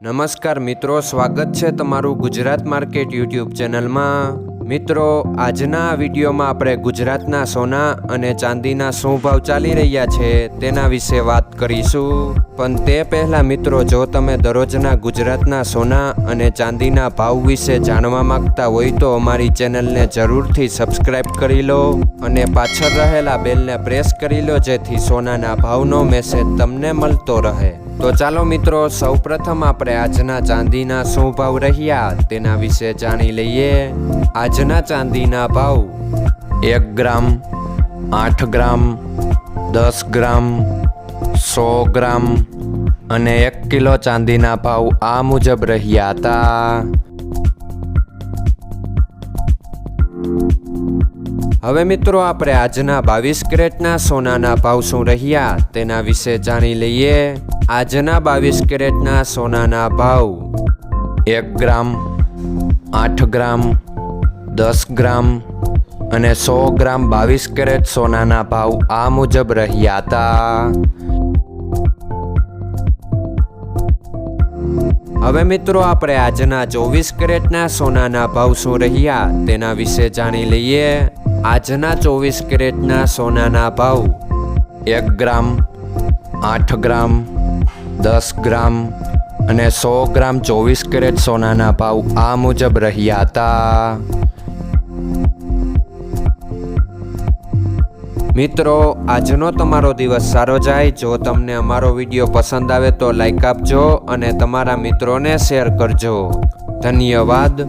નમસ્કાર મિત્રો, સ્વાગત છે તમારું ગુજરાત માર્કેટ યુટ્યુબ ચેનલમાં। મિત્રો, આજના વિડીયોમાં આપણે ગુજરાતના સોના અને ચાંદીના શું ભાવ ચાલી રહ્યા છે તેના વિશે વાત કરીશું। પણ તે પહેલાં મિત્રો, જો તમે દરરોજના ગુજરાતના સોના અને ચાંદીના ભાવ વિશે જાણવા માંગતા હોય તો અમારી ચેનલને જરૂરથી સબસ્ક્રાઈબ કરી લો અને પાછળ રહેલા બેલને પ્રેસ કરી લો, જેથી સોનાના ભાવનો મેસેજ તમને મળતો રહે। તો ચાલો મિત્રો, સૌપ્રથમ આપણે આજના ચાંદીના શું ભાવ રહ્યા તેના વિશે જાણી લઈએ। આજના ચાંદીના ભાવ 1 ગ્રામ, 8 ગ્રામ, 10 ગ્રામ, 100 ગ્રામ અને 1 કિલો ચાંદીના ભાવ આ મુજબ રહ્યા હતા। હવે મિત્રો, આપણે આજના 22 કેરેટના સોનાના ભાવ શું રહ્યા તેના વિશે જાણી લઈએ। આજના 22 કેરેટના સોનાના ભાવ 1 ગ્રામ, 8 ગ્રામ, 10 ગ્રામ અને 100 ગ્રામ 22 કેરેટ સોનાના ભાવ આ મુજબ રહ્યા હતા। હવે મિત્રો, આપણે આજના 24 કેરેટના સોનાના ભાવ શું રહ્યા તેના વિશે જાણી લઈએ। આજના 24 કેરેટના સોનાના ભાવ 1 ગ્રામ, 8 ગ્રામ, 10 ગ્રામ અને 100 ગ્રામ 24 કેરેટ સોનાના ભાવ આ મુજબ રહ્યા હતા। મિત્રો, આજનો તમારો દિવસ સારો જાય। જો તમને અમારો વિડીયો પસંદ આવે તો લાઈક આપજો અને તમારા મિત્રોને શેર કરજો। ધન્યવાદ।